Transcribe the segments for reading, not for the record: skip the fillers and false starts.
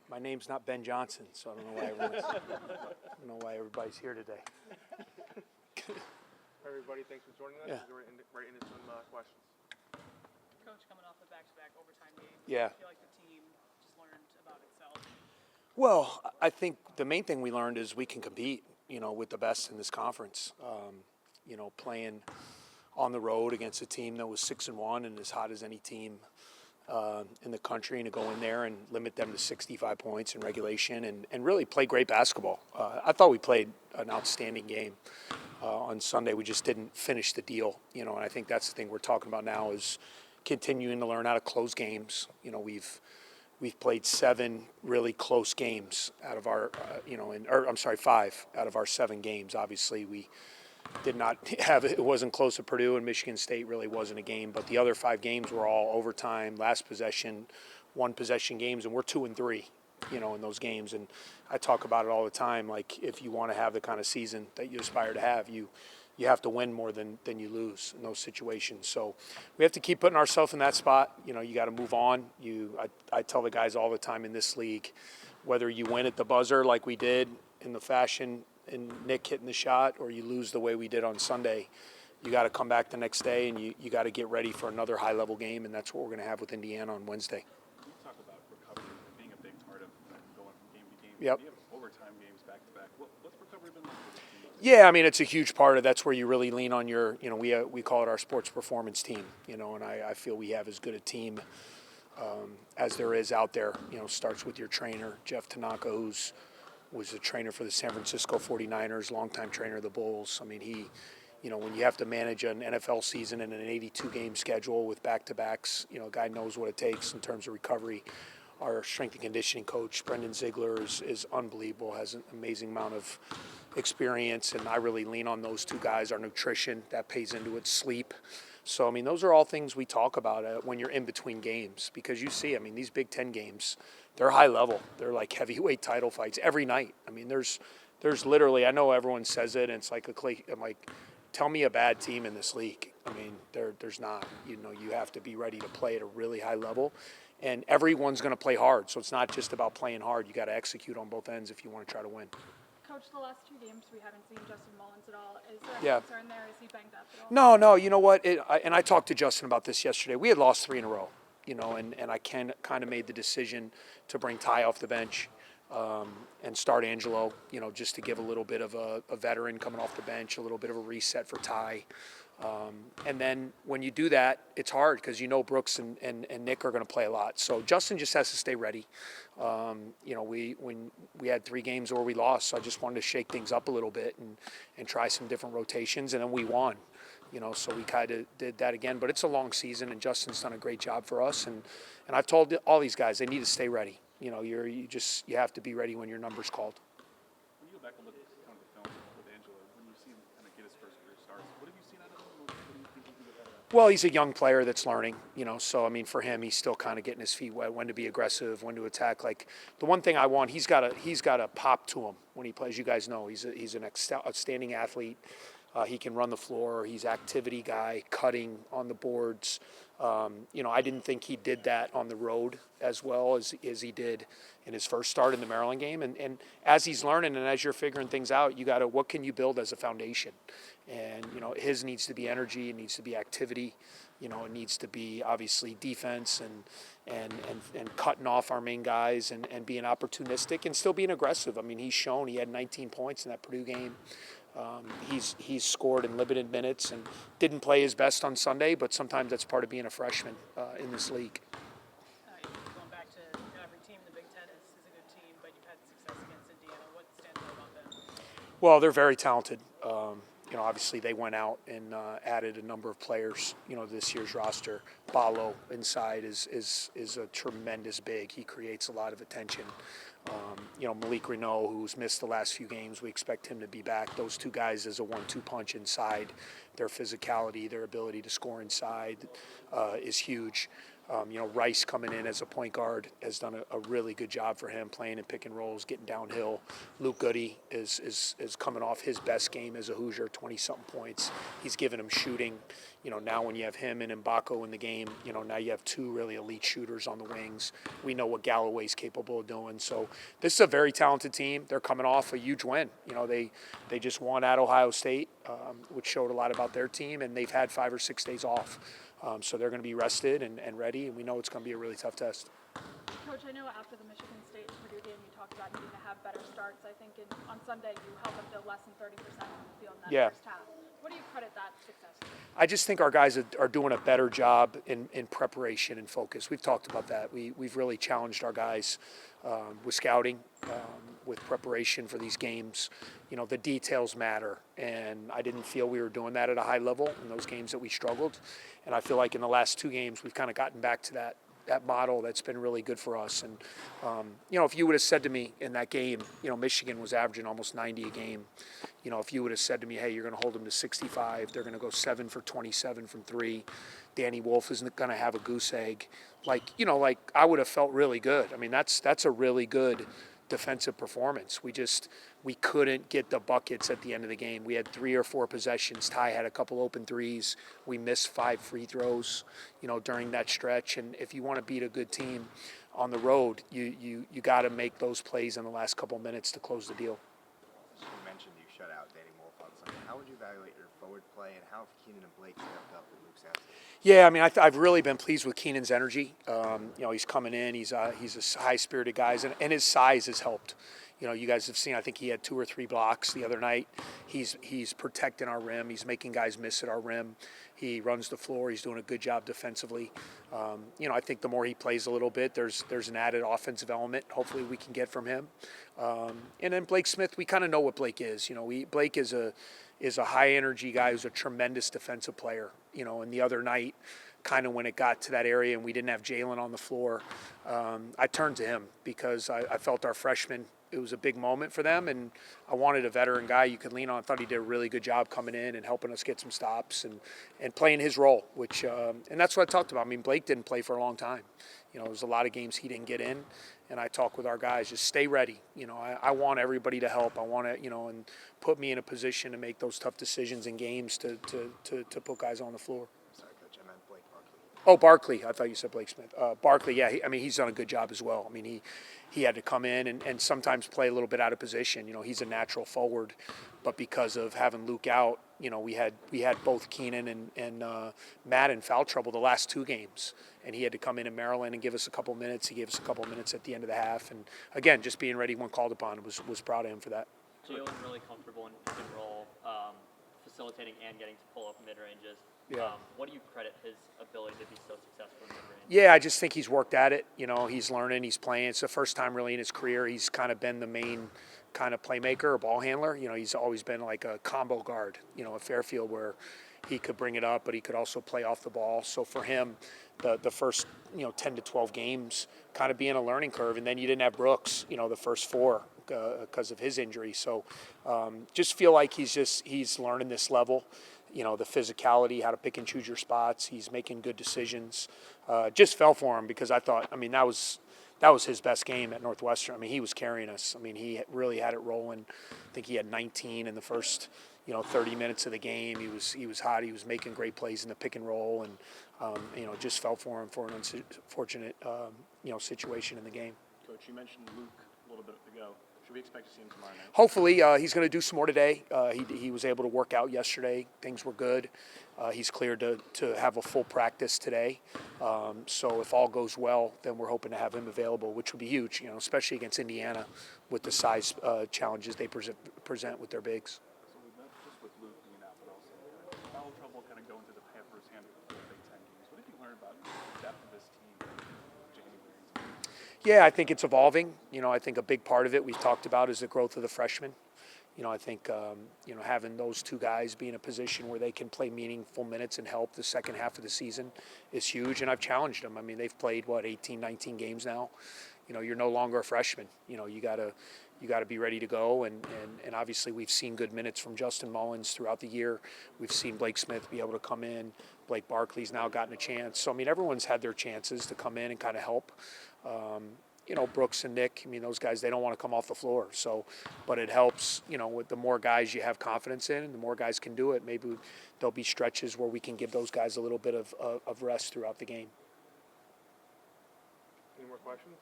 My name's not Ben Johnson, so I don't know why everybody's here today. Everybody, thanks for joining us. Yeah. We're right into some questions. Coach, coming off the back-to-back overtime games, Yeah. I feel like the team just learned about itself. Well, I think the main thing we learned is we can compete, with the best in this conference. Playing on the road against a team that was 6-1 and as hot as any team in the country, and to go in there and limit them to 65 points in regulation and really play great basketball. I thought we played an outstanding game on Sunday. We just didn't finish the deal, and I think that's the thing we're talking about now is continuing to learn how to close games. We've played 7 really close games out of our, 5 out of our 7 games. Obviously, we did not have it wasn't close to Purdue, and Michigan State really wasn't a game. But the other 5 games were all overtime, last possession, 1 possession games, and we're 2-3, in those games. And I talk about it all the time. Like, if you want to have the kind of season that you aspire to have, you have to win more than you lose in those situations. So we have to keep putting ourselves in that spot. You got to move on. I tell the guys all the time in this league, whether you win at the buzzer like we did in the fashion and Nick hitting the shot, or you lose the way we did on Sunday, you got to come back the next day and you got to get ready for another high-level game, and that's what we're going to have with Indiana on Wednesday. You talk about recovery being a big part of going from game to game. Yep. You have overtime games back-to-back. What's recovery been like for this team? Yeah, I mean, it's a huge part of that's where you really lean on your, we call it our sports performance team, and I feel we have as good a team as there is out there. Starts with your trainer, Jeff Tanaka, was a trainer for the San Francisco 49ers, longtime trainer of the Bulls. I mean, he, when you have to manage an NFL season and an 82-game schedule with back-to-backs, a guy knows what it takes in terms of recovery. Our strength and conditioning coach, Brendan Ziegler, is unbelievable, has an amazing amount of experience, and I really lean on those 2 guys. Our nutrition, that pays into it, sleep. So, I mean, those are all things we talk about when you're in between games, because you see, I mean, these Big Ten games, they're high level. They're like heavyweight title fights every night. I mean, there's literally, I know everyone says it, and it's like I'm like, tell me a bad team in this league. I mean, there's not. You have to be ready to play at a really high level, and everyone's going to play hard. So it's not just about playing hard. You got to execute on both ends if you want to try to win. Coach, the last 2 games we haven't seen Justin Mullins at all. Is there a concern there? Is he banged up at all? No. You know what? And I talked to Justin about this yesterday. We had lost 3 in a row, and I kind of made the decision to bring Ty off the bench and start Angelo, just to give a little bit of a veteran coming off the bench, a little bit of a reset for Ty. And then when you do that, it's hard because Brooks and Nick are going to play a lot. So Justin just has to stay ready. We had 3 games where we lost, so I just wanted to shake things up a little bit and try some different rotations, and then we won. So we kind of did that again. But it's a long season, and Justin's done a great job for us. And I've told all these guys they need to stay ready. You have to be ready when your number's called. When you go back and look at kind of the film with Angelo, when you see him kind of get his first career starts, what have you seen out of him? What do you think he can get better at? Well, he's a young player that's learning, so, I mean, for him, he's still kind of getting his feet wet, when to be aggressive, when to attack. Like, the one thing I want, he's got a pop to him when he plays. You guys know he's an outstanding athlete. He can run the floor. He's activity guy, cutting on the boards. I didn't think he did that on the road as well as he did in his first start in the Maryland game. And as he's learning and as you're figuring things out, what can you build as a foundation? And, his needs to be energy, it needs to be activity, it needs to be obviously defense and cutting off our main guys and being opportunistic and still being aggressive. I mean, he's shown he had 19 points in that Purdue game. He's scored in limited minutes and didn't play his best on Sunday, but sometimes that's part of being a freshman in this league. Going back to every team in the Big Ten is a good team, but you've had success against Indiana. What stands out about them? Well, they're very talented. Obviously they went out and added a number of players, this year's roster. Balo inside is a tremendous big. He creates a lot of attention. Malik Renault, who's missed the last few games, we expect him to be back. Those 2 guys as a 1-2 punch inside. Their physicality, their ability to score inside is huge. Rice coming in as a point guard has done a really good job for him, playing in pick and rolls, getting downhill. Luke Goody is coming off his best game as a Hoosier, 20-something points. He's given him shooting. Now when you have him and Mbako in the game, now you have two really elite shooters on the wings. We know what Galloway's capable of doing. So this is a very talented team. They're coming off a huge win. They just won at Ohio State, which showed a lot about their team, and they've had 5 or 6 days off. So they're going to be rested and ready, and we know it's going to be a really tough test. Coach, I know after the Michigan State Purdue game, you talked about needing to have better starts. I think on Sunday you held them to less than 30% on the field in that first half. What do you credit that success to? I just think our guys are doing a better job in preparation and focus. We've talked about that. We've really challenged our guys with scouting, with preparation for these games. The details matter, and I didn't feel we were doing that at a high level in those games that we struggled. And I feel like in the last 2 games we've kind of gotten back to that model that's been really good for us. And, if you would have said to me in that game, Michigan was averaging almost 90 a game. If you would have said to me, hey, you're going to hold them to 65, they're going to go 7 for 27 from 3, Danny Wolf isn't going to have a goose egg. I would have felt really good. I mean, that's a really good defensive performance. We couldn't get the buckets at the end of the game. We had 3 or 4 possessions. Ty had a couple open threes. We missed 5 free throws, during that stretch. And if you want to beat a good team on the road, you got to make those plays in the last couple minutes to close the deal. You mentioned you shut out Danny Wolf on Sunday. How would you evaluate your forward play, and how have Keenan and Blake stepped up in Luke's absence? Yeah, I mean, I've really been pleased with Keenan's energy. He's coming in. He's a high-spirited guy, and his size has helped. You guys have seen, I think he had 2 or 3 blocks the other night. He's protecting our rim. He's making guys miss at our rim. He runs the floor. He's doing a good job defensively. I think the more he plays a little bit, there's an added offensive element hopefully we can get from him. And then Blake Smith, we kind of know what Blake is. Blake is a high-energy guy who's a tremendous defensive player. And the other night, kind of when it got to that area and we didn't have Jalen on the floor, I turned to him because I felt our freshman, it was a big moment for them, and I wanted a veteran guy you could lean on. I thought he did a really good job coming in and helping us get some stops and playing his role, which and that's what I talked about. I mean, Blake didn't play for a long time. There was a lot of games he didn't get in, and I talked with our guys, just stay ready. I want everybody to help. I want to, and put me in a position to make those tough decisions in games to put guys on the floor. Sorry, Coach, I meant Blake Barkley. Oh, Barkley. I thought you said Blake Smith. Barkley, yeah. He's done a good job as well. I mean, he had to come in and sometimes play a little bit out of position. He's a natural forward, but because of having Luke out, we had both Keenan and Matt in foul trouble the last 2 games, and he had to come in Maryland and give us a couple minutes. He gave us a couple minutes at the end of the half, and again, just being ready when called upon was proud of him for that. Jalen really comfortable in pick and roll, facilitating and getting to pull up mid-ranges. Yeah. What do you credit his ability to be so successful in mid-range? Yeah, I just think he's worked at it. He's learning, he's playing. It's the first time really in his career he's kind of been the main kind of playmaker or ball handler. He's always been like a combo guard, at Fairfield, where he could bring it up, but he could also play off the ball. So for him, the first 10 to 12 games kind of being a learning curve, and then you didn't have Brooks, the first 4 because of his injury. So just feel like he's learning this level. The physicality, how to pick and choose your spots. He's making good decisions. Just fell for him because I thought, that was his best game at Northwestern. He was carrying us. He really had it rolling. I think he had 19 in the first, 30 minutes of the game. He was hot. He was making great plays in the pick and roll, and just fell for him for an unfortunate, situation in the game. Coach, you mentioned Luke a little bit ago. Should we expect to see him tomorrow night? Hopefully, he's going to do some more today. He was able to work out yesterday. Things were good. He's cleared to have a full practice today. So if all goes well, then we're hoping to have him available, which would be huge, especially against Indiana with the size challenges they present with their bigs. So not just with Luke being out, but also foul trouble kind of going through the Panthers' hand of the Big Ten games. What did you learn about the depth of this team in January? Yeah, I think it's evolving. I think a big part of it we've talked about is the growth of the freshmen. I think, having those 2 guys be in a position where they can play meaningful minutes and help the second half of the season is huge. And I've challenged them. They've played, 18, 19 games now. You're no longer a freshman. You got to be ready to go. And obviously we've seen good minutes from Justin Mullins throughout the year. We've seen Blake Smith be able to come in, Blake Barkley's now gotten a chance. So, I mean, everyone's had their chances to come in and kind of help. Brooks and Nick, I mean, those guys, they don't want to come off the floor. So, but it helps, with the more guys you have confidence in and the more guys can do it, maybe there'll be stretches where we can give those guys a little bit of rest throughout the game. Any more questions?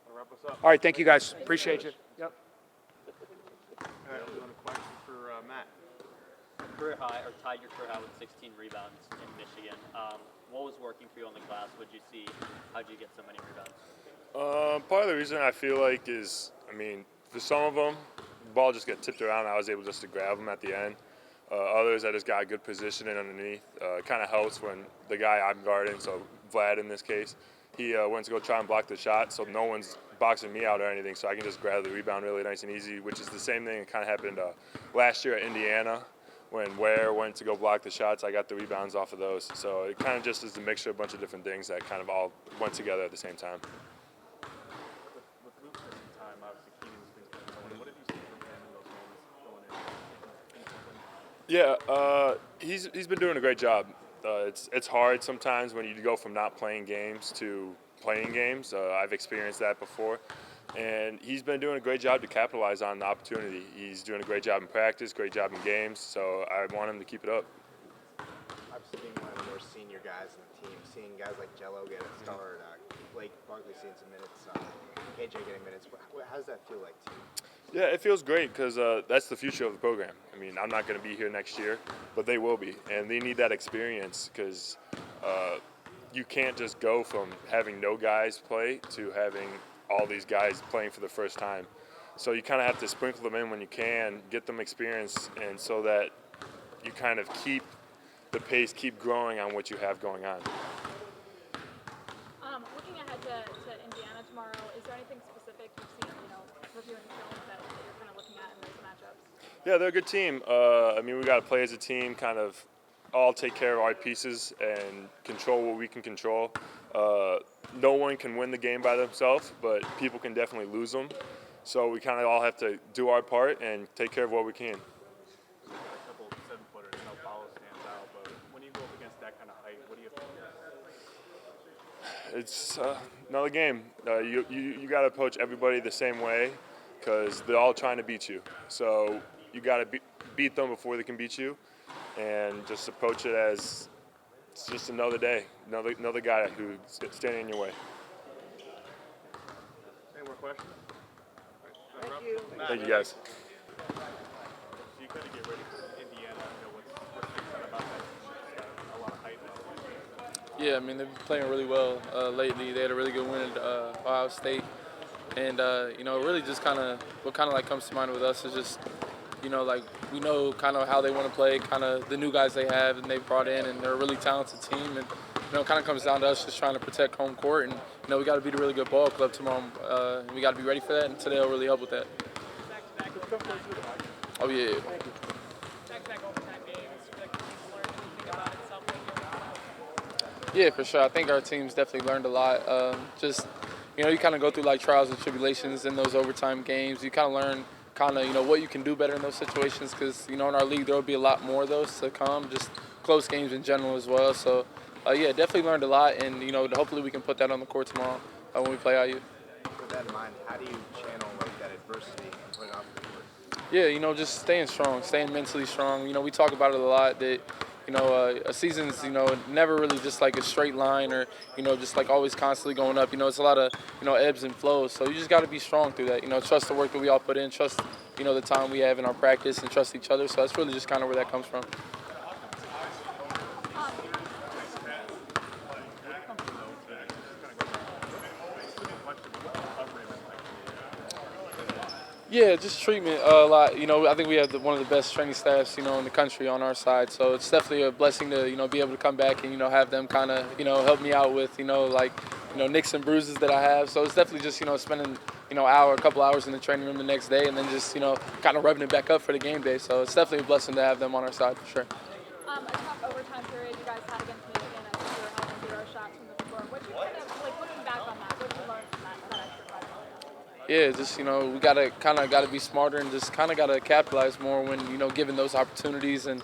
I'll wrap us up. All right, thank you guys. Appreciate you. Yep. All right, we're doing a question for Matt. Career high, or tied your career high with 16 rebounds in Michigan. What was working for you on the glass? What did you see? How did you get so many rebounds? Part of the reason I feel like is, for some of them, the ball just got tipped around. I was able just to grab them at the end. Others, I just got good positioning underneath. It kind of helps when the guy I'm guarding, so Vlad in this case, he went to go try and block the shot, so no one's boxing me out or anything, so I can just grab the rebound really nice and easy, which is the same thing that kind of happened last year at Indiana. When Ware went to go block the shots, I got the rebounds off of those. So it kind of just is a mixture of a bunch of different things that kind of all went together at the same time. With Luke missing time, obviously Keenan's been going. What have you seen from him in those moments going in? Yeah, he's been doing a great job. It's hard sometimes when you go from not playing games to playing games. I've experienced that before. And he's been doing a great job to capitalize on the opportunity. He's doing a great job in practice, great job in games, so I want him to keep it up. Obviously, being one of the more senior guys in the team, seeing guys like Jello get a start, Blake Barkley seeing some minutes, KJ getting minutes, how does that feel like to you? Yeah, it feels great because that's the future of the program. I'm not going to be here next year, but they will be, and they need that experience because you can't just go from having no guys play to having all these guys playing for the first time. So you kind of have to sprinkle them in when you can, get them experience, and so that you kind of keep the pace, keep growing on what you have going on. Looking ahead to Indiana tomorrow, is there anything specific you've seen, reviewing film that you're kind of looking at in those matchups? Yeah, they're a good team. We got to play as a team, kind of all take care of our pieces and control what we can control. No one can win the game by themselves, but people can definitely lose them. So we kind of all have to do our part and take care of what we can. A couple 7-footers, how Paulo stands out, but when you go up against that kind of height, what do you think? It's another game. You got to approach everybody the same way because they're all trying to beat you. So you got to beat them before they can beat you, and just approach it as it's just another day, another guy who's standing in your way. Any more questions? Thank you. Thank you, guys. So you kind of get ready for Indiana, what's exciting about that? It's got a lot of hype now. Yeah, they've been playing really well lately. They had a really good win at Ohio State. And, really just what comes to mind with us is just, we know kind of how they want to play, kind of the new guys they have and they've brought in, and they're a really talented team. And, it kind of comes down to us just trying to protect home court. And, we got to beat a really good ball club tomorrow. And we got to be ready for that, and today will really help with that. Oh, yeah. Back-to-back overtime games. Like, people learn anything about itself like Yeah, for sure. I think our team's definitely learned a lot. You kind of go through trials and tribulations in those overtime games. You kind of learn what you can do better in those situations because, in our league there will be a lot more of those to come, just close games in general as well. So, definitely learned a lot, and, hopefully we can put that on the court tomorrow when we play IU. With that in mind, how do you channel that adversity and put it off the court? Yeah, just staying strong, staying mentally strong. We talk about it a lot that, a season's, never really just like a straight line or, just always constantly going up. It's a lot of, ebbs and flows. So you just got to be strong through that. Trust the work that we all put in, trust, the time we have in our practice, and trust each other. So that's really just kind of where that comes from. Yeah, just treatment a lot. I think we have one of the best training staffs, in the country on our side. So it's definitely a blessing to, be able to come back and, have them kind of, help me out with, nicks and bruises that I have. So it's definitely just, spending, a couple hours in the training room the next day and then just, kind of revving it back up for the game day. So it's definitely a blessing to have them on our side for sure. A tough overtime period you guys had against Michigan. I think you were having 0 shots from the floor. What did you looking back on that, what did you learn from that extra 5 minutes? Yeah, just, we gotta be smarter and just kind of gotta capitalize more when, given those opportunities. And,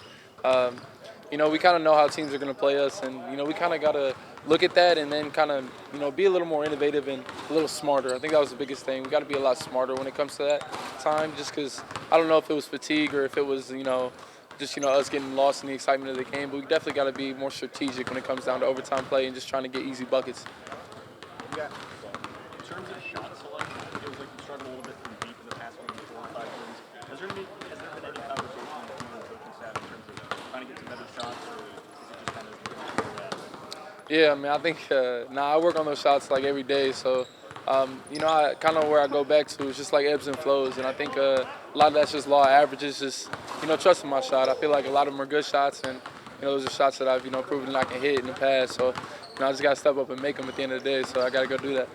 you know, we kind of know how teams are going to play us, and you know, we kind of got to look at that and then kind of, you know, be a little more innovative and a little smarter. I think that was the biggest thing. We got to be a lot smarter when it comes to that time, just because I don't know if it was fatigue or if it was, you know, just, you know, us getting lost in the excitement of the game. But we definitely got to be more strategic when it comes down to overtime play and just trying to get easy buckets. Yeah. In terms of shot selection, it feels like you struggled a little bit from deep in the past 4 or 5 games. Has there been any conversation with you and the coaching staff in terms of trying to get some better shots, or is it just kind of Yeah, I mean, I think, I work on those shots like every day. So, you know, I kind of where I go back to is just like ebbs and flows. And I think a lot of that's just law of averages, just, you know, trusting my shot. I feel like a lot of them are good shots, and, you know, those are shots that I've, you know, proven that I can hit in the past. So, you know, I just got to step up and make them at the end of the day. So I got to go do that.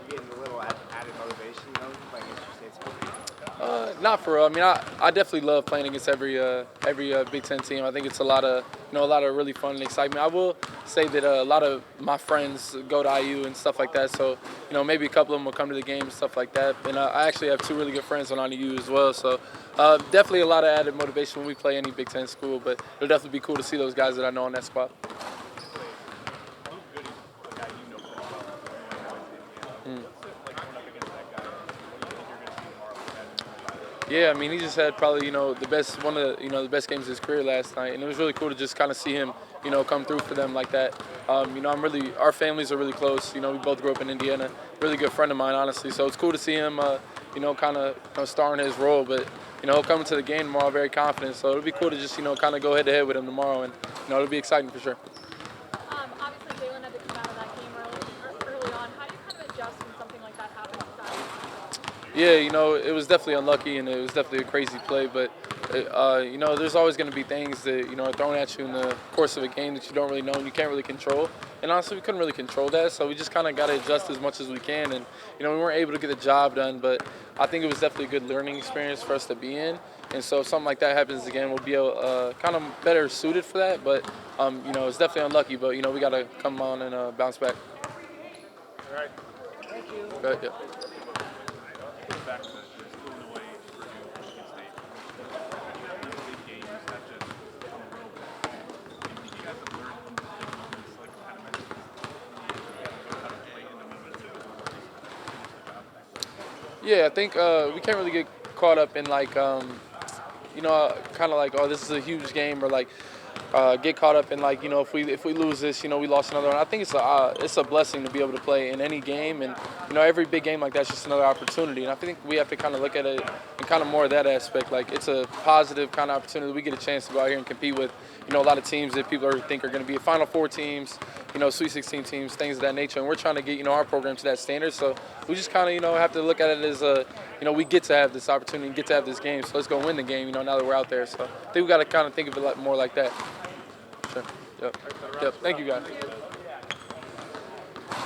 You getting a little added motivation, though, playing against your state school? Not for real. I mean, I definitely love playing against every Big Ten team. I think it's a lot of really fun and excitement. I will say that a lot of my friends go to IU and stuff like that. So, you know, maybe a couple of them will come to the game and stuff like that. And I actually have 2 really good friends on IU as well. So definitely a lot of added motivation when we play any Big Ten school. But it'll definitely be cool to see those guys that I know on that squad. Yeah, I mean, he just had probably, you know, the best games of his career last night, and it was really cool to just kind of see him, you know, come through for them like that. You know, our families are really close. You know, we both grew up in Indiana. Really good friend of mine, honestly. So it's cool to see him, you know, kind of, you know, star in his role. But you know, he'll come into the game tomorrow very confident. So it'll be cool to just, you know, kind of go head to head with him tomorrow, and you know, it'll be exciting for sure. Obviously, Jalen had to come out of that game early on. How do you kind of adjust when something like that happens? Yeah, you know, it was definitely unlucky, and it was definitely a crazy play. But, you know, there's always going to be things that, you know, are thrown at you in the course of a game that you don't really know and you can't really control. And honestly, we couldn't really control that, so we just kind of got to adjust as much as we can. And, you know, we weren't able to get the job done, but I think it was definitely a good learning experience for us to be in. And so if something like that happens again, we'll be kind of better suited for that. But, you know, it's definitely unlucky, but, you know, we got to come on and bounce back. All right. Thank you. Good, yeah. back to just going away for Michigan State? These big games, not just on the road, but do you think you guys have learned from the big moments, like kind of mentioned, how to play in the moments of Yeah, I think we can't really get caught up in like, you know, kind of like, oh, this is a huge game, or like get caught up in like, you know, if we lose this, you know, we lost another one. I think it's a blessing to be able to play in any game, and you know, every big game like that's just another opportunity. And I think we have to kind of look at it in kind of more of that aspect. Like it's a positive kind of opportunity. We get a chance to go out here and compete with, you know, a lot of teams that people think are going to be Final Four teams, you know, Sweet 16 teams, things of that nature. And we're trying to get, you know, our program to that standard. So we just kind of, you know, have to look at it as you know, we get to have this opportunity, get to have this game. So let's go win the game, you know, now that we're out there. So I think we got to kind of think of it more like that. Sure. Yep. Thank you, guys.